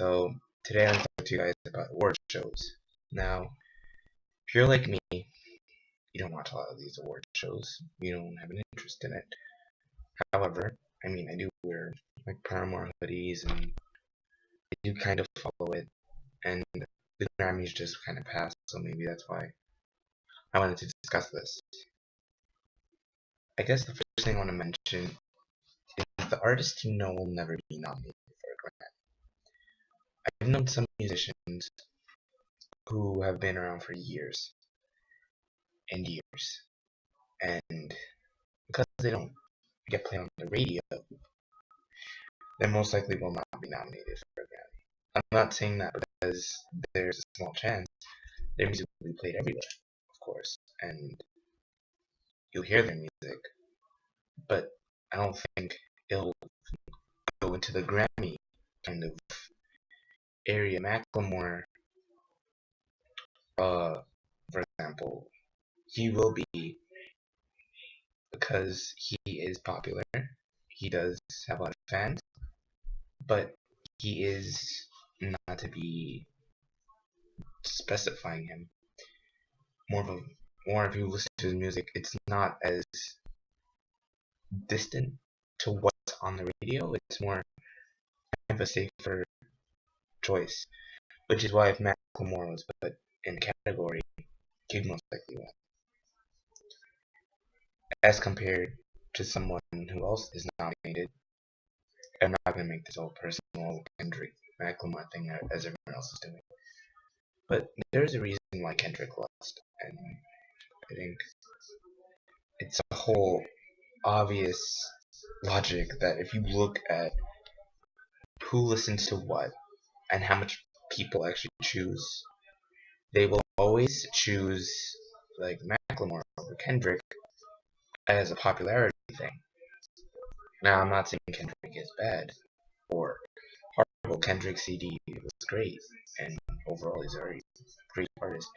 So today I'm talking to you guys about award shows. Now, if you're like me, you don't watch a lot of these award shows. You don't have an interest in it. However, I do wear like Paramore hoodies and I do kind of follow it. And the Grammys just kind of passed, so maybe that's why I wanted to discuss this. I guess the first thing I want to mention is the artist you know will never be nominated for a Grammy. I've known some musicians who have been around for years and years, and because they don't get played on the radio, they most likely will not be nominated for a Grammy. I'm not saying that because there's a small chance their music will be played everywhere, of course, and you'll hear their music, but I don't think it'll go into the Grammy kind of area. Macklemore, for example, he will be because he is popular. He does have a lot of fans, but he is not to be specifying him. More if you listen to his music, it's not as distant to what's on the radio. It's more kind of a safer choice, which is why if Macklemore was put in the category, he'd most likely win, as compared to someone who else is nominated. I'm not going to make this all personal Kendrick Macklemore thing as everyone else is doing. But there's a reason why Kendrick lost, and I think it's a whole obvious logic that if you look at who listens to what and how much people actually choose, they will always choose like Macklemore over Kendrick as a popularity thing. Now, I'm not saying Kendrick is bad or horrible. Kendrick's CD was great, and overall he's a very great artist.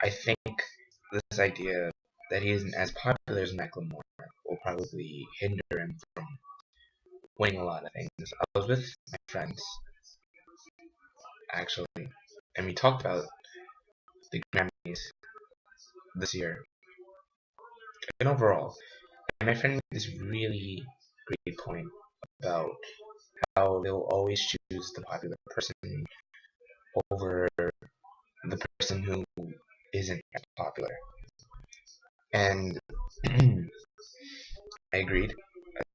I think this idea that he isn't as popular as Macklemore will probably hinder him from winning a lot of things. I was with my friends, actually, and we talked about the Grammys this year and overall. And my friend made this really great point about how they'll always choose the popular person over the person who isn't as popular. And I agreed.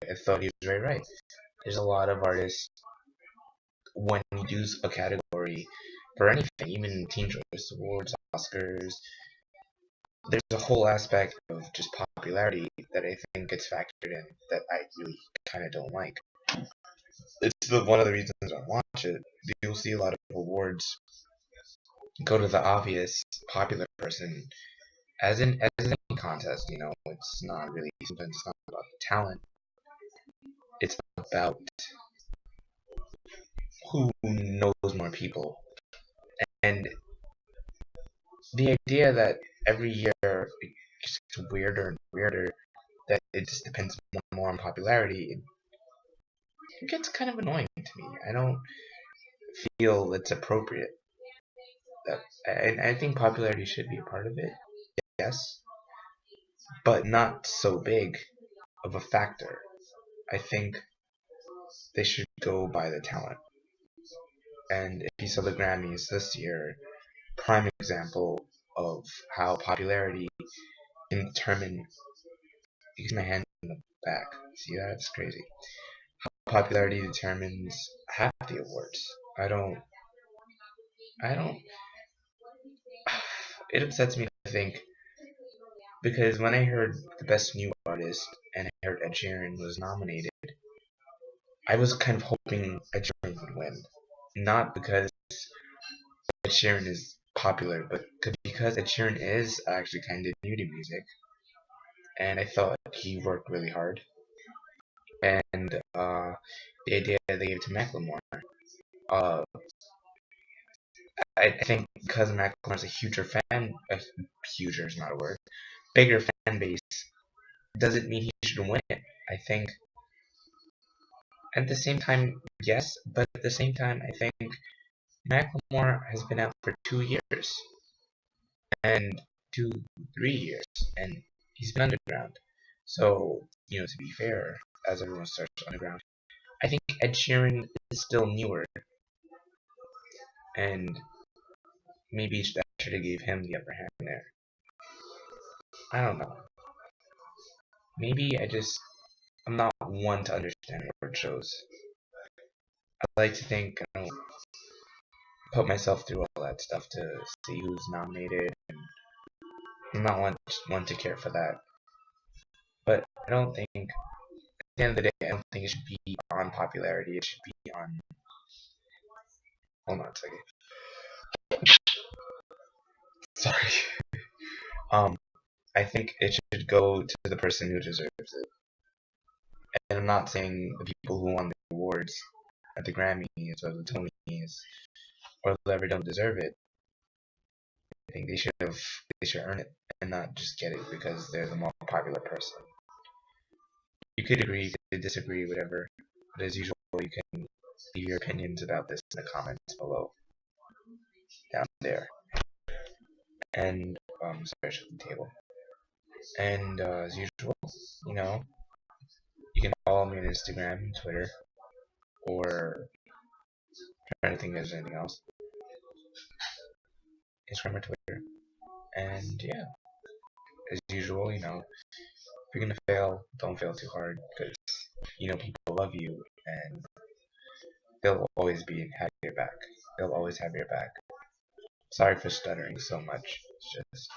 I thought he was very right. There's a lot of artists, when you do a category for anything, even Teen Choice Awards, Oscars, there's a whole aspect of just popularity that I think gets factored in that I really kind of don't like. It's one of the reasons I watch it. You'll see a lot of awards go to the obvious popular person, as in any contest. It's not really, sometimes it's not about the talent. It's about who knows more people. And the idea that every year it gets weirder and weirder, that it just depends more and more on popularity, it gets kind of annoying to me. I don't feel it's appropriate. I think popularity should be a part of it, yes, but not so big of a factor. I think they should go by the talent. And if you saw the Grammys this year, prime example of how popularity can determine. Use my hand in the back. See that? It's crazy. How popularity determines half the awards. I don't. It upsets me to think, because when I heard the best new artist and I heard Ed Sheeran was nominated, I was kind of hoping Ed Sheeran would win. Not because Ed Sheeran is popular, but because Ed Sheeran is actually kind of new to music, and I thought he worked really hard. And the idea they gave to Macklemore, uh, I think because Macklemore's a huger is not a word, bigger fan base, doesn't mean he should win it. I think At the same time, yes, but at the same time, I think Macklemore has been out for 2 years and 2, 3 years, and he's been underground. So, to be fair, as everyone starts underground, I think Ed Sheeran is still newer, and maybe that should have gave him the upper hand there. I don't know. Maybe I'm not one to understand award shows. I like to think, put myself through all that stuff to see who's nominated. I'm not one to care for that. But I don't think, at the end of the day, I don't think it should be on popularity. It should be on. Hold on a second. Sorry. Um, I think it should go to the person who deserves it. And I'm not saying the people who won the awards at the Grammys or the Tonys or whatever don't deserve it. I think they should earn it and not just get it because they're the more popular person. You could agree, you could disagree, whatever. But as usual, you can leave your opinions about this in the comments below, down there. And sorry, I shook the table. And as usual, you know, you can follow me on Instagram, Twitter, or I'm trying to think if there's anything else. Instagram or Twitter. And yeah, as usual, if you're gonna fail, don't fail too hard because people love you and they'll always have your back. They'll always have your back. Sorry for stuttering so much. It's just